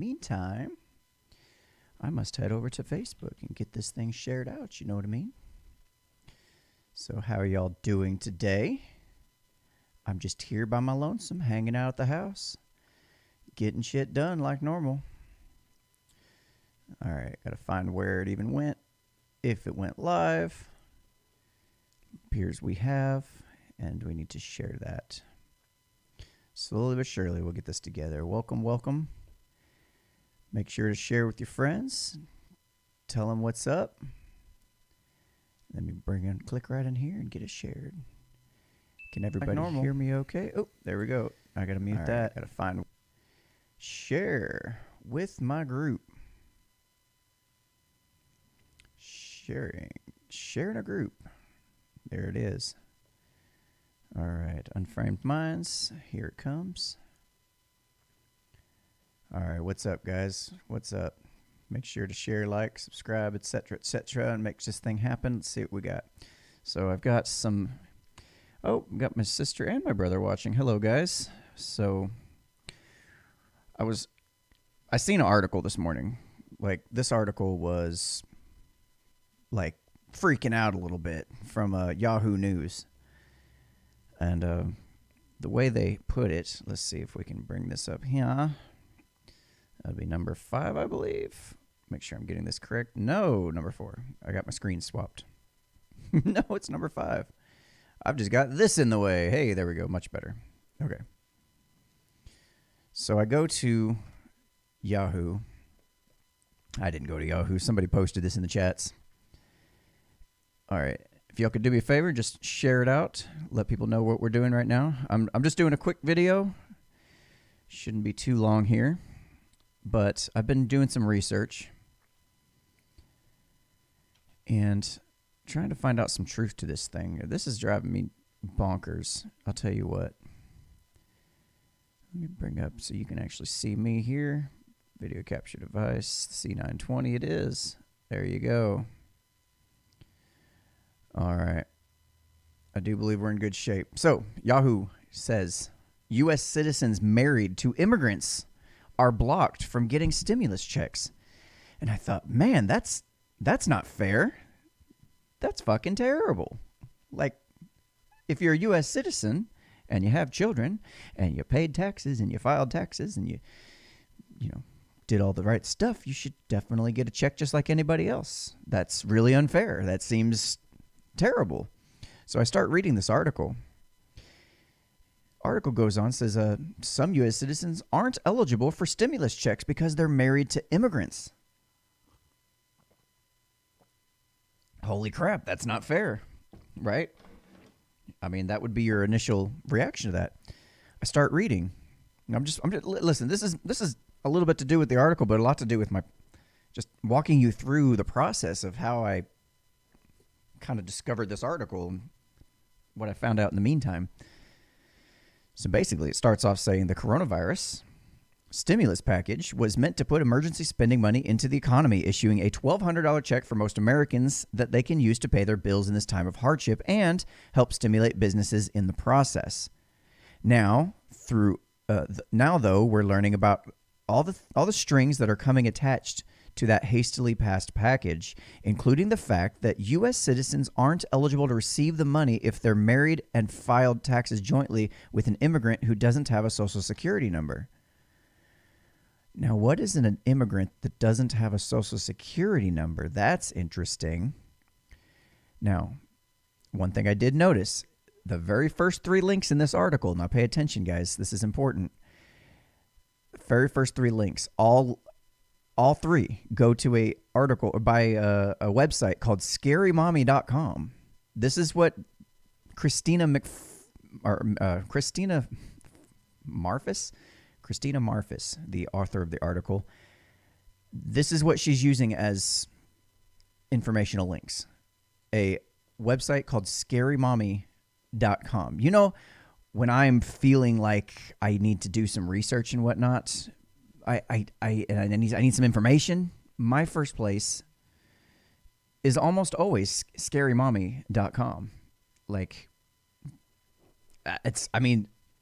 Meantime, I must head over to Facebook and get this thing shared out. You know what I mean? So, how are y'all doing today? I'm just here by my lonesome, hanging out at the house, getting shit done like normal. All right, gotta find where it even went. If it went live, appears we have, and we need to share that. Slowly but surely, we'll get this together. Welcome, welcome. Make sure to share with your friends. Tell them what's up. Let me click right in here and get it shared. Can everybody hear me okay? Oh, there we go. I gotta mute that. Gotta find share with my group. Sharing a group. There it is. All right, Unframed Minds. Here it comes. All right, what's up, guys? What's up? Make sure to share, like, subscribe, etc., and make this thing happen. Let's see what we got. So I've got some... Oh, got my sister and my brother watching. Hello, guys. So I seen an article this morning. Like, this article was, like, freaking out a little bit from Yahoo News. And the way they put it, let's see if we can bring this up here. That'll be number 5, I believe. Make sure I'm getting this correct. No, number 4. I got my screen swapped. No, it's number 5. I've just got this in the way. Hey, there we go. Much better. Okay. So I go to Yahoo. I didn't go to Yahoo. Somebody posted this in the chats. All right. If y'all could do me a favor, just share it out. Let people know what we're doing right now. I'm just doing a quick video. Shouldn't be too long here. But I've been doing some research and trying to find out some truth to this thing. This is driving me bonkers. I'll tell you what. Let me bring up so you can actually see me here. Video capture device, C920 it is. There you go. All right. I do believe we're in good shape. So, Yahoo says, U.S. citizens married to immigrants are blocked from getting stimulus checks. And I thought, man, that's not fair. That's fucking terrible. Like, if you're a U.S. citizen and you have children and you paid taxes and you filed taxes and you did all the right stuff, you should definitely get a check just like anybody else. That's really unfair. That seems terrible. So I start reading this article. Article goes on, says some U.S. citizens aren't eligible for stimulus checks because they're married to immigrants. Holy crap, that's not fair, right? I mean, that would be your initial reaction to that. I start reading. I'm just listen. This is a little bit to do with the article, but a lot to do with my just walking you through the process of how I kind of discovered this article and what I found out in the meantime. So basically, it starts off saying the coronavirus stimulus package was meant to put emergency spending money into the economy, issuing a $1,200 check for most Americans that they can use to pay their bills in this time of hardship and help stimulate businesses in the process. Now, though, we're learning about all the strings that are coming attached to that hastily passed package, including the fact that U.S. citizens aren't eligible to receive the money if they're married and filed taxes jointly with an immigrant who doesn't have a Social Security number. Now, what is an immigrant that doesn't have a Social Security number? That's interesting. Now, one thing I did notice, the very first 3 links in this article, now pay attention, guys, this is important. The very first 3 links, all 3 go to a article or by a website called scarymommy.com. This is what Christina Marfis, the author of the article, this is what she's using as informational links. A website called scarymommy.com. You know, when I'm feeling like I need to do some research and whatnot, I need some information, my first place is almost always scarymommy.com. Like,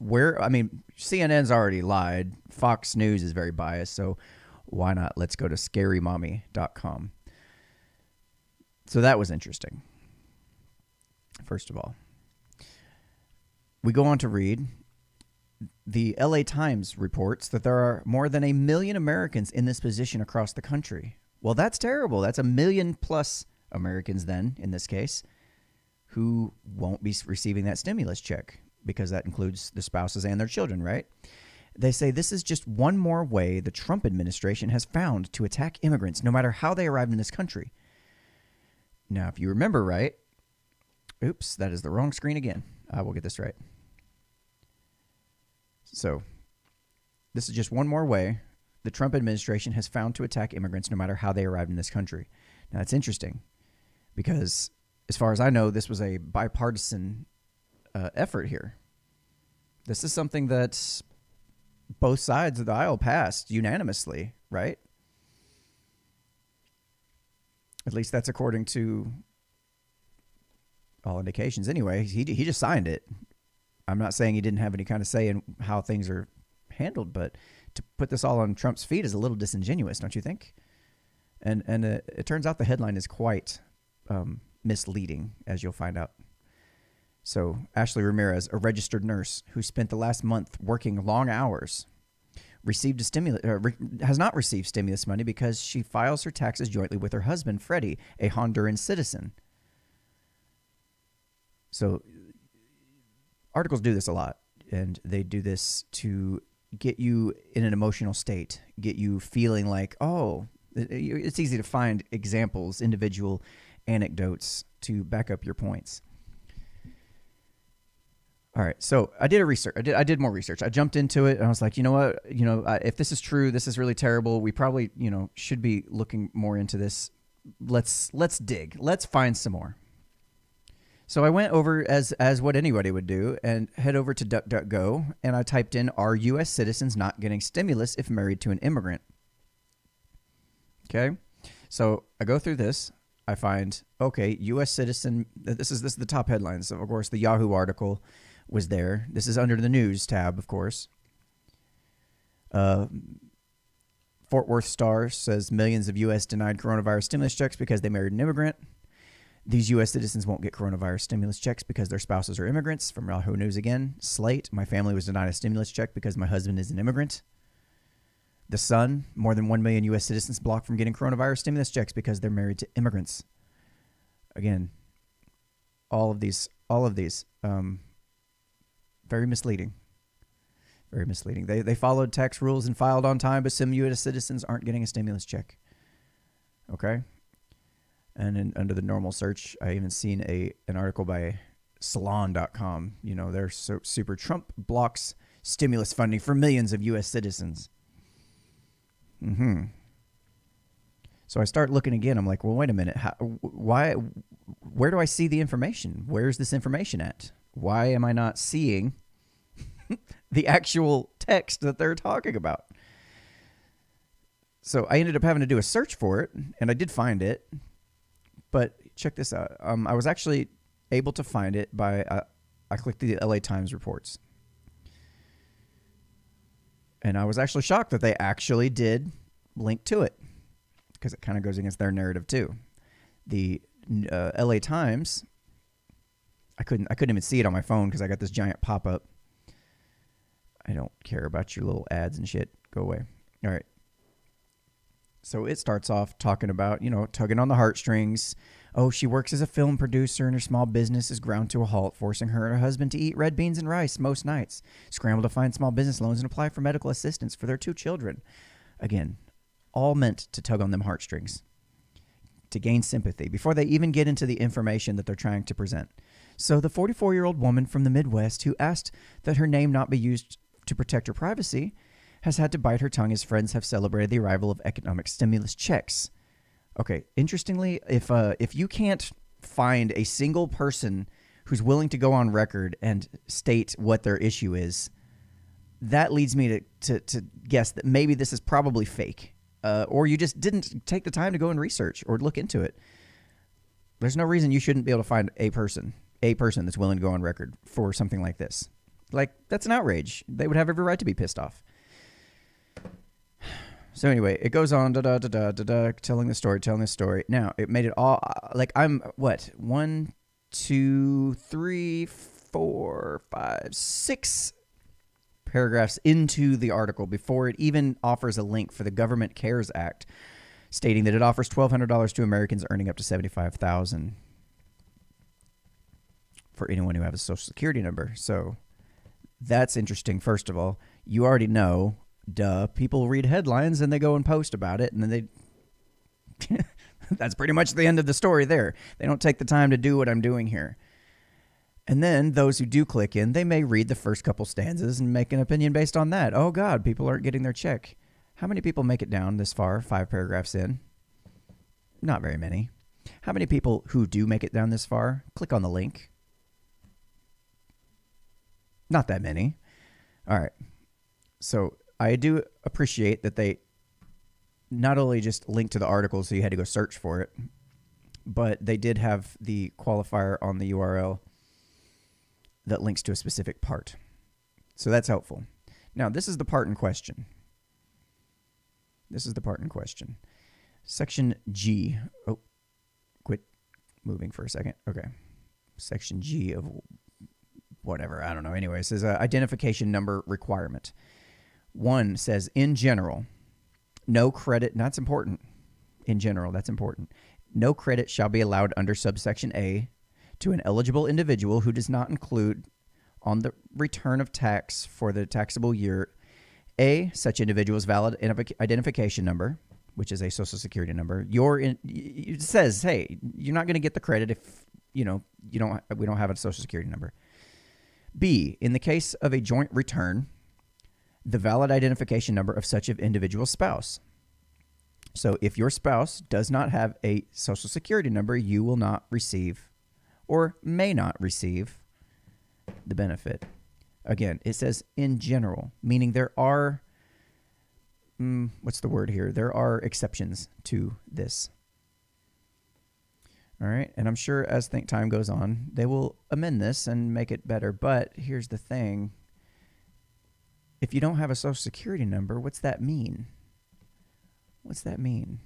CNN's already lied. Fox News is very biased. So Why not? Let's go to scarymommy.com. So that was interesting. First of all, we go on to read the LA Times reports that there are more than 1 million Americans in this position across the country. Well, that's terrible. That's 1 million plus Americans then, in this case, who won't be receiving that stimulus check because that includes the spouses and their children, right? They say this is just one more way the Trump administration has found to attack immigrants, no matter how they arrived in this country. Now, if you remember right, oops, that is the wrong screen again. I will get this right. So, this is just one more way the Trump administration has found to attack immigrants, no matter how they arrived in this country. Now, that's interesting because, as far as I know, this was a bipartisan effort here. This is something that both sides of the aisle passed unanimously, right? At least that's according to all indications. Anyway, he just signed it. I'm not saying he didn't have any kind of say in how things are handled, but to put this all on Trump's feet is a little disingenuous, don't you think? And it turns out the headline is quite misleading, as you'll find out. So Ashley Ramirez, a registered nurse who spent the last month working long hours, received a has not received stimulus money because she files her taxes jointly with her husband, Freddie, a Honduran citizen. So articles do this a lot, and they do this to get you in an emotional state, get you feeling like, oh, it's easy to find examples, individual anecdotes to back up your points. All right, so I did I did more research. I jumped into it, and I was like, you know what? If this is true, this is really terrible. We probably, should be looking more into this. Let's dig. Let's find some more. So I went over as what anybody would do and head over to DuckDuckGo, and I typed in, are U.S. citizens not getting stimulus if married to an immigrant? Okay, so I go through this. I find, okay, U.S. citizen, this is the top headlines. So, of course, the Yahoo article was there. This is under the news tab, of course. Fort Worth Star says millions of U.S. denied coronavirus stimulus checks because they married an immigrant. These U.S. citizens won't get coronavirus stimulus checks because their spouses are immigrants. From Yahoo News again. Slate, my family was denied a stimulus check because my husband is an immigrant. The Sun, more than 1 million U.S. citizens blocked from getting coronavirus stimulus checks because they're married to immigrants. Again, all of these, very misleading. Very misleading. They followed tax rules and filed on time, but some U.S. citizens aren't getting a stimulus check. Okay? And under the normal search, I even seen an article by Salon.com. They're so super. Trump blocks stimulus funding for millions of U.S. citizens. So I start looking again. I'm like, well, wait a minute. Where do I see the information? Where's this information at? Why am I not seeing the actual text that they're talking about? So I ended up having to do a search for it, and I did find it. But check this out. I was actually able to find it by I clicked the LA Times reports. And I was actually shocked that they actually did link to it, because it kind of goes against their narrative too. The LA Times, I couldn't even see it on my phone because I got this giant pop-up. I don't care about your little ads and shit. Go away. All right. So it starts off talking about, tugging on the heartstrings. Oh, she works as a film producer and her small business is ground to a halt, forcing her and her husband to eat red beans and rice most nights. Scramble to find small business loans and apply for medical assistance for their 2 children. Again, all meant to tug on them heartstrings, to gain sympathy before they even get into the information that they're trying to present. So the 44-year-old woman from the Midwest who asked that her name not be used to protect her privacy has had to bite her tongue as friends have celebrated the arrival of economic stimulus checks. Okay, interestingly, if you can't find a single person who's willing to go on record and state what their issue is, that leads me to guess that maybe this is probably fake, or you just didn't take the time to go and research or look into it. There's no reason you shouldn't be able to find a person that's willing to go on record for something like this. Like, that's an outrage. They would have every right to be pissed off. So anyway, it goes on, telling the story. Now, it made it all, like, I'm, what, 1, 2, 3, 4, 5, 6 paragraphs into the article before it even offers a link for the Government CARES Act, stating that it offers $1,200 to Americans earning up to $75,000 for anyone who has a Social Security number. So that's interesting. First of all, you already know, duh, people read headlines and they go and post about it, and then they that's pretty much the end of the story there. They don't take the time to do what I'm doing here. And then those who do click in, they may read the first couple stanzas and make an opinion based on that. Oh God, people aren't getting their check. How many people make it down this far, 5 paragraphs in? Not very many. How many people who do make it down this far click on the link? Not that many. All right. So I do appreciate that they not only just linked to the article so you had to go search for it, but they did have the qualifier on the URL that links to a specific part. So that's helpful. Now, this is the part in question. Section G. Oh, quit moving for a second. Okay. Section G of whatever. I don't know. Anyway, it says identification number requirement. 1 says, in general, no credit. That's important. In general, that's important. No credit shall be allowed under subsection A to an eligible individual who does not include on the return of tax for the taxable year A, such individual's valid identification number, which is a Social Security number. It says, hey, you're not going to get the credit if we don't have a Social Security number. B, in the case of a joint return, the valid identification number of such an individual's spouse. So if your spouse does not have a Social Security number, you will not receive or may not receive the benefit. Again, it says in general, meaning there are, what's the word here? There are exceptions to this. All right. And I'm sure as time goes on, they will amend this and make it better. But here's the thing. If you don't have a Social Security number, what's that mean? What's that mean?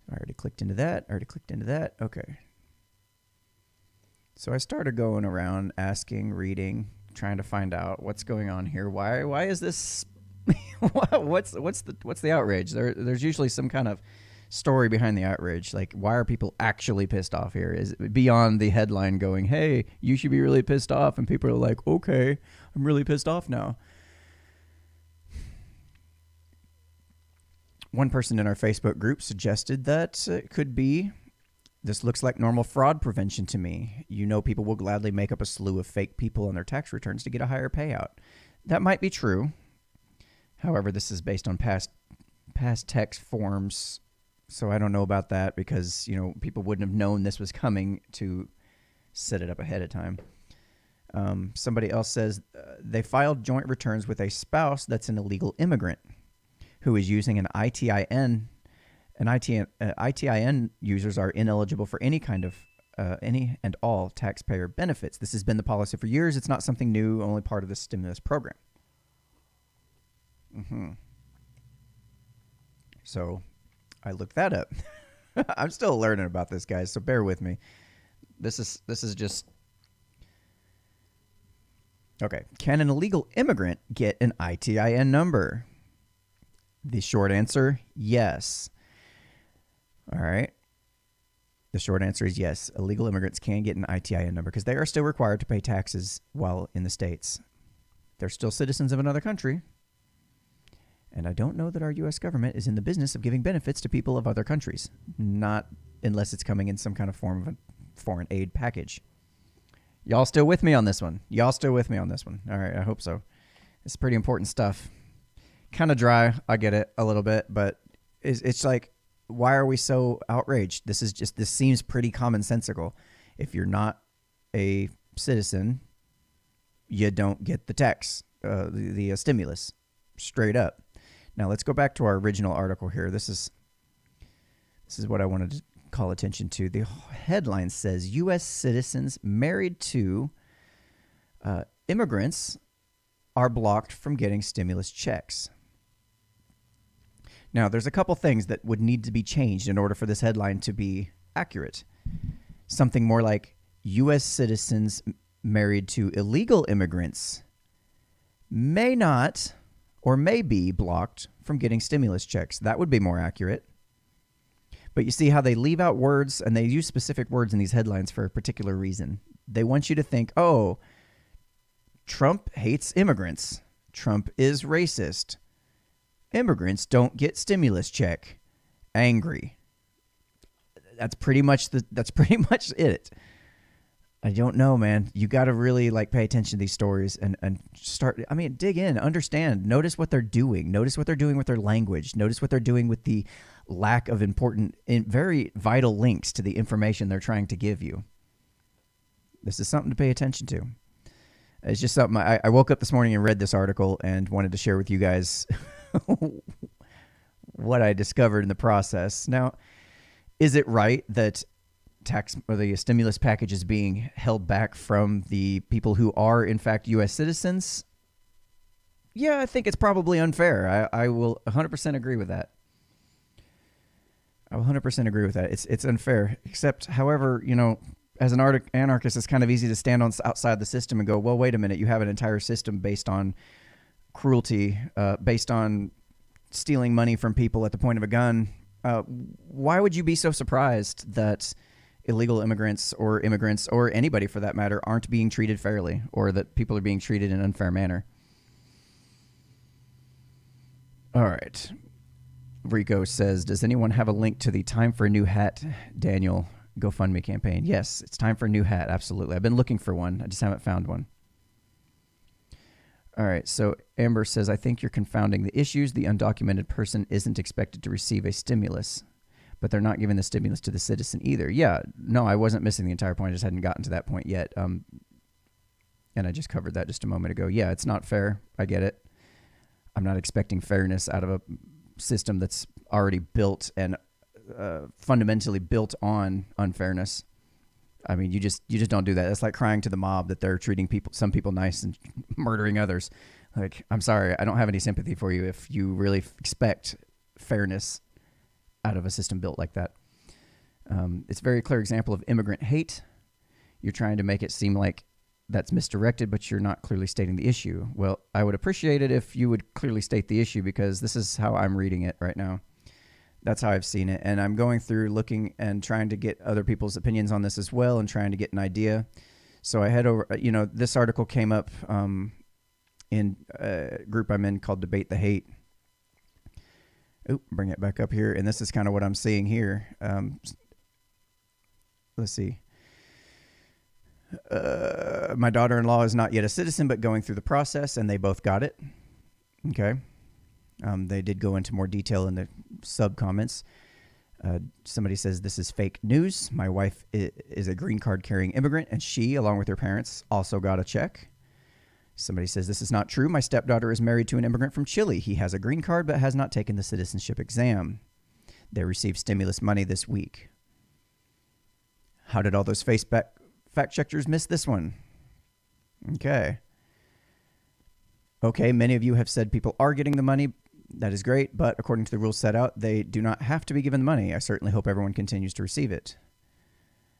I already clicked into that. Okay. So I started going around asking, reading, trying to find out what's going on here. Why is this? what's the outrage? There's usually some kind of story behind the outrage. Like, why are people actually pissed off here? Is it beyond the headline going, hey, you should be really pissed off, and people are like, okay, I'm really pissed off now. One person in our Facebook group suggested that it could be, this looks like normal fraud prevention to me. People will gladly make up a slew of fake people on their tax returns to get a higher payout. That might be true. However, this is based on past tax forms, so I don't know about that because, people wouldn't have known this was coming to set it up ahead of time. Somebody else says they filed joint returns with a spouse that's an illegal immigrant who is using an ITIN. ITIN users are ineligible for any kind of any and all taxpayer benefits. This has been the policy for years. It's not something new, only part of the stimulus program. So I looked that up. I'm still learning about this, guys, so bear with me. This is just... Okay. Can an illegal immigrant get an ITIN number? The short answer, yes. All right. The short answer is yes. Illegal immigrants can get an ITIN number because they are still required to pay taxes while in the States. They're still citizens of another country. And I don't know that our U.S. government is in the business of giving benefits to people of other countries. Not unless it's coming in some kind of form of a foreign aid package. Y'all still with me on this one? All right, I hope so. It's pretty important stuff. Kind of dry, I get it a little bit, but it's like, why are we so outraged? This seems pretty commonsensical. If you're not a citizen, you don't get the tax, the stimulus, straight up. Now let's go back to our original article here. This is what I wanted to call attention to. The headline says U.S. citizens married to immigrants are blocked from getting stimulus checks. Now, there's a couple things that would need to be changed in order for this headline to be accurate. Something more like U.S. citizens married to illegal immigrants may not or may be blocked from getting stimulus checks. That would be more accurate. But you see how they leave out words, and they use specific words in these headlines for a particular reason. They want you to think, oh, Trump hates immigrants. Trump is racist. Immigrants don't get stimulus check. Angry. That's pretty much it. I don't know, man. You got to really pay attention to these stories and start. I mean, dig in, understand, notice what they're doing. Notice what they're doing with their language. Notice what they're doing with the lack of important and very vital links to the information they're trying to give you. This is something to pay attention to. It's just something I woke up this morning and read this article and wanted to share with you guys what I discovered in the process. Now, is it right that tax or the stimulus package is being held back from the people who are in fact U.S. citizens? Yeah, I think it's probably unfair. I will 100% agree with that. I will 100% agree with that. It's unfair. Except, however, as an anarchist, it's kind of easy to stand outside the system and go, well, wait a minute. You have an entire system based on cruelty, based on stealing money from people at the point of a gun. Why would you be so surprised that illegal immigrants or anybody for that matter aren't being treated fairly, or that people are being treated in an unfair manner? All right. Rico says, does anyone have a link to the Time for a New Hat, Daniel, GoFundMe campaign? Yes, it's time for a new hat. Absolutely. I've been looking for one. I just haven't found one. All right. So Amber says, I think you're confounding the issues. The undocumented person isn't expected to receive a stimulus, but they're not giving the stimulus to the citizen either. Yeah. No, I wasn't missing the entire point. I just hadn't gotten to that point yet. And I just covered that just a moment ago. Yeah, it's not fair. I get it. I'm not expecting fairness out of a system that's already built and fundamentally built on unfairness. I mean, you just don't do that. That's like crying to the mob that they're treating some people nice and murdering others. Like, I'm sorry, I don't have any sympathy for you if you really expect fairness out of a system built like that. It's a very clear example of immigrant hate. You're trying to make it seem like that's misdirected, but you're not clearly stating the issue. Well, I would appreciate it if you would clearly state the issue, because this is how I'm reading it right now. That's how I've seen it. And I'm going through looking and trying to get other people's opinions on this as well and trying to get an idea. So I head over, this article came up in a group I'm in called Debate the Hate. Bring it back up here. And this is kind of what I'm seeing here. Let's see. My daughter-in-law is not yet a citizen, but going through the process, and they both got it. Okay. They did go into more detail in the sub-comments. Somebody says, this is fake news. My wife is a green card carrying immigrant, and she, along with her parents, also got a check. Somebody says, this is not true. My stepdaughter is married to an immigrant from Chile. He has a green card, but has not taken the citizenship exam. They received stimulus money this week. How did all those fact checkers miss this one? Okay, many of you have said people are getting the money. That is great, but according to the rules set out, they do not have to be given the money. I certainly hope everyone continues to receive it.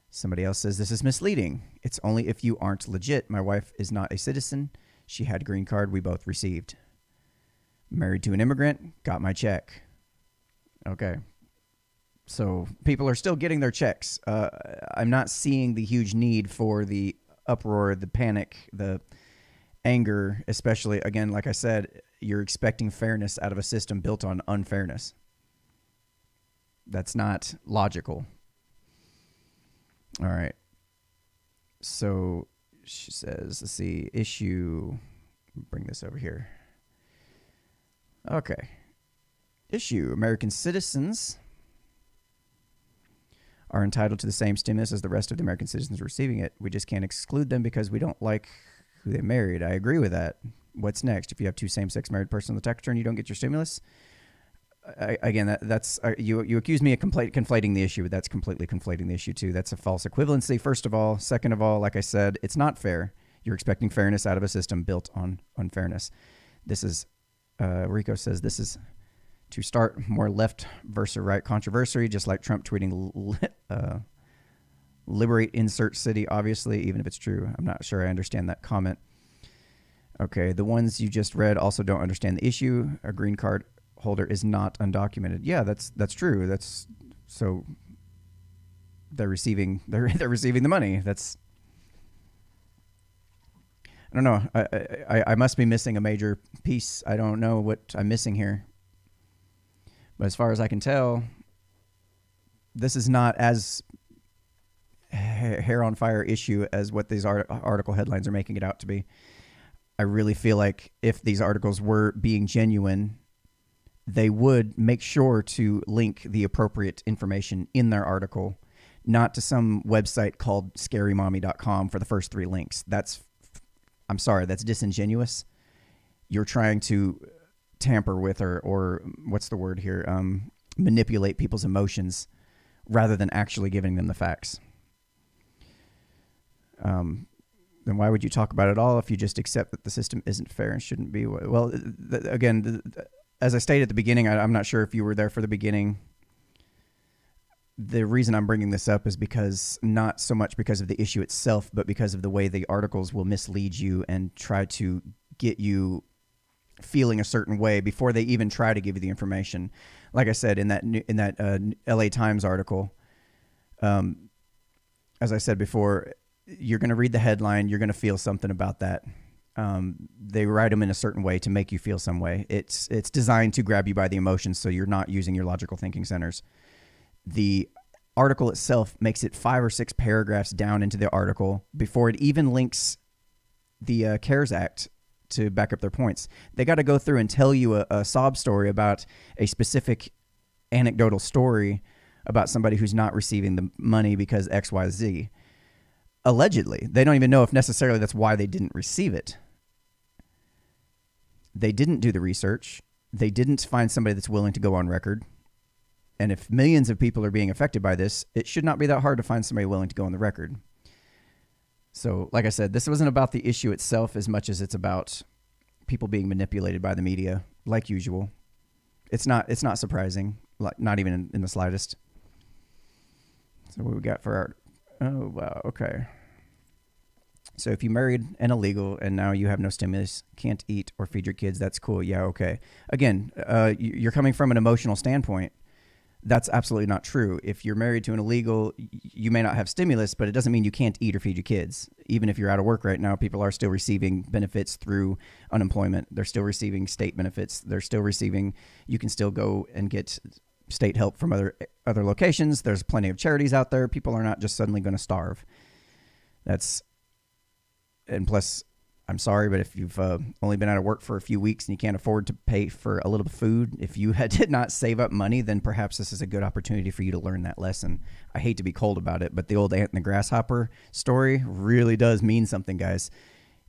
Somebody else says, this is misleading. It's only if you aren't legit. My wife is not a citizen. She had a green card. We both received. Married to an immigrant, got my check. Okay. So people are still getting their checks. I'm not seeing the huge need for the uproar, the panic, the anger, especially, again, like I said, you're expecting fairness out of a system built on unfairness. That's not logical. All right. So she says, let's see, issue, bring this over here. Okay. Issue, American citizens are entitled to the same stimulus as the rest of the American citizens receiving it. We just can't exclude them because we don't like who they married. I agree with that. What's next? If you have two same-sex married persons on the tax return, you don't get your stimulus? That's you accuse me of conflating the issue, but that's completely conflating the issue too. That's a false equivalency, first of all. Second of all, like I said, it's not fair. You're expecting fairness out of a system built on unfairness. This is, Rico says, this is to start more left versus right controversy, just like Trump tweeting liberate insert city, obviously, even if it's true. I'm not sure I understand that comment. Okay, the ones you just read also don't understand the issue. A green card holder is not undocumented. Yeah, that's true. That's so they're receiving the money. That's, I don't know. I must be missing a major piece. I don't know what I'm missing here. But as far as I can tell, this is not as hair on fire issue as what these article headlines are making it out to be. I really feel like if these articles were being genuine, they would make sure to link the appropriate information in their article, not to some website called scarymommy.com for the first 3 links. I'm sorry, that's disingenuous. You're trying to tamper with or what's the word here? Manipulate people's emotions rather than actually giving them the facts. Then why would you talk about it all if you just accept that the system isn't fair and shouldn't be? Well, again, as I stated at the beginning, I'm not sure if you were there for the beginning. The reason I'm bringing this up is because not so much because of the issue itself, but because of the way the articles will mislead you and try to get you feeling a certain way before they even try to give you the information. Like I said, in that LA Times article, as I said before, you're going to read the headline. You're going to feel something about that. They write them in a certain way to make you feel some way. It's designed to grab you by the emotions, so you're not using your logical thinking centers. The article itself makes it 5 or 6 paragraphs down into the article before it even links the CARES Act to back up their points. They got to go through and tell you a sob story about a specific anecdotal story about somebody who's not receiving the money because X, Y, Z. Allegedly. They don't even know if necessarily that's why they didn't receive it. They didn't do the research. They didn't find somebody that's willing to go on record. And if millions of people are being affected by this, it should not be that hard to find somebody willing to go on the record. So, like I said, this wasn't about the issue itself as much as it's about people being manipulated by the media, like usual. It's not surprising, like not even in the slightest. So what we got for our... Oh, wow, okay. So if you married an illegal and now you have no stimulus, can't eat or feed your kids, that's cool. Yeah, okay. Again, you're coming from an emotional standpoint. That's absolutely not true. If you're married to an illegal, you may not have stimulus, but it doesn't mean you can't eat or feed your kids. Even if you're out of work right now, people are still receiving benefits through unemployment. They're still receiving state benefits. They're still receiving, you can still go and get state help from other locations. There's plenty of charities out there. People are not just suddenly going to starve. And plus, I'm sorry, but if you've only been out of work for a few weeks and you can't afford to pay for a little bit of food, if you did not save up money, then perhaps this is a good opportunity for you to learn that lesson. I hate to be cold about it, but the old ant and the grasshopper story really does mean something, guys.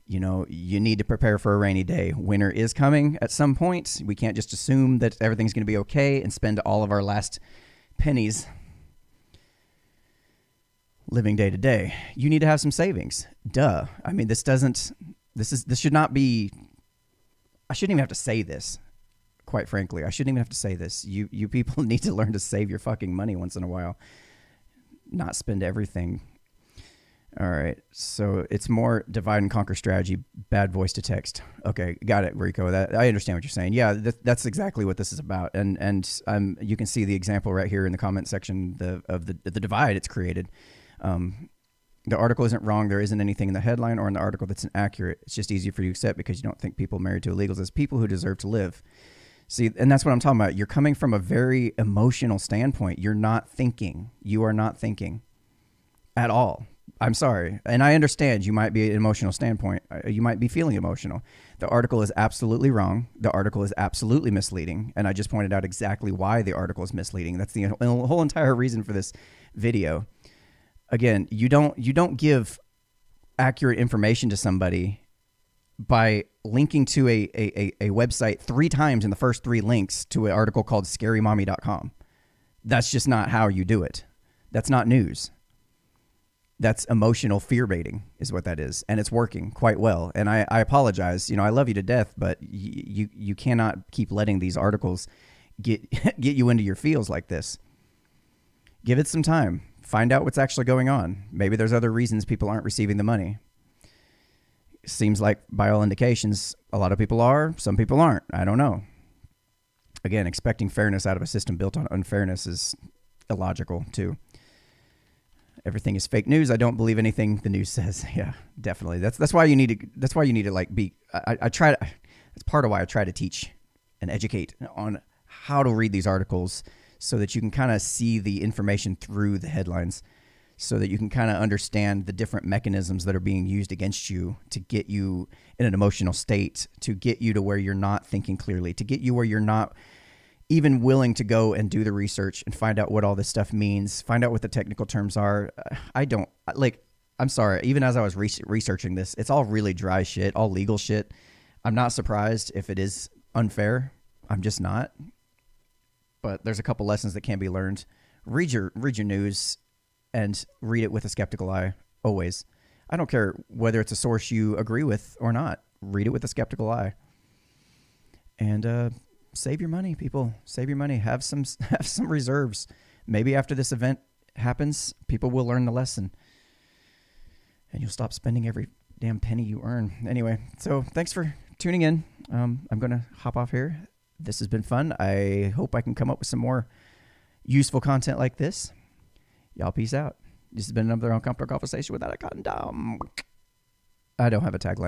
You know, you need to prepare for a rainy day. Winter is coming at some point. We can't just assume that everything's going to be okay and spend all of our last pennies living day to day. You need to have some savings. Duh. I mean, this should not be, I shouldn't even have to say this, quite frankly. I shouldn't even have to say this. You people need to learn to save your fucking money once in a while, not spend everything. All right. So it's more divide and conquer strategy, bad voice to text. Okay. Got it, Rico. I understand what you're saying. Yeah, that's exactly what this is about. And you can see the example right here in the comment section of the divide it's created. The article isn't wrong. There isn't anything in the headline or in the article that's inaccurate. It's just easy for you to accept because you don't think people married to illegals as people who deserve to live. See, and that's what I'm talking about. You're coming from a very emotional standpoint. You're not thinking. You are not thinking at all. I'm sorry. And I understand you might be an emotional standpoint. You might be feeling emotional. The article is absolutely wrong. The article is absolutely misleading. And I just pointed out exactly why the article is misleading. That's the whole entire reason for this video. Again, you don't give accurate information to somebody by linking to a website 3 times in the first 3 links to an article called scarymommy.com. That's just not how you do it. That's not news. That's emotional fear baiting is what that is. And it's working quite well. And I apologize. You know, I love you to death, but you cannot keep letting these articles get get you into your feels like this. Give it some time. Find out what's actually going on. Maybe there's other reasons people aren't receiving the money. Seems like, by all indications, a lot of people are, some people aren't. I don't know. Again, expecting fairness out of a system built on unfairness is illogical, too. Everything is fake news. I don't believe anything the news says. Yeah, definitely. That's why you need to like be. I try to. That's part of why I try to teach and educate on how to read these articles, so that you can kind of see the information through the headlines, so that you can kind of understand the different mechanisms that are being used against you to get you in an emotional state, to get you to where you're not thinking clearly, to get you where you're not even willing to go and do the research and find out what all this stuff means, find out what the technical terms are. I'm sorry, even as I was researching this, it's all really dry shit, all legal shit. I'm not surprised if it is unfair. I'm just not. But there's a couple lessons that can be learned. Read your news and read it with a skeptical eye, always. I don't care whether it's a source you agree with or not. Read it with a skeptical eye. And save your money, people. Save your money. Have some reserves. Maybe after this event happens, people will learn the lesson, and you'll stop spending every damn penny you earn. Anyway, so thanks for tuning in. I'm going to hop off here. This has been fun. I hope I can come up with some more useful content like this. Y'all peace out. This has been another uncomfortable conversation without a condom. I don't have a tagline.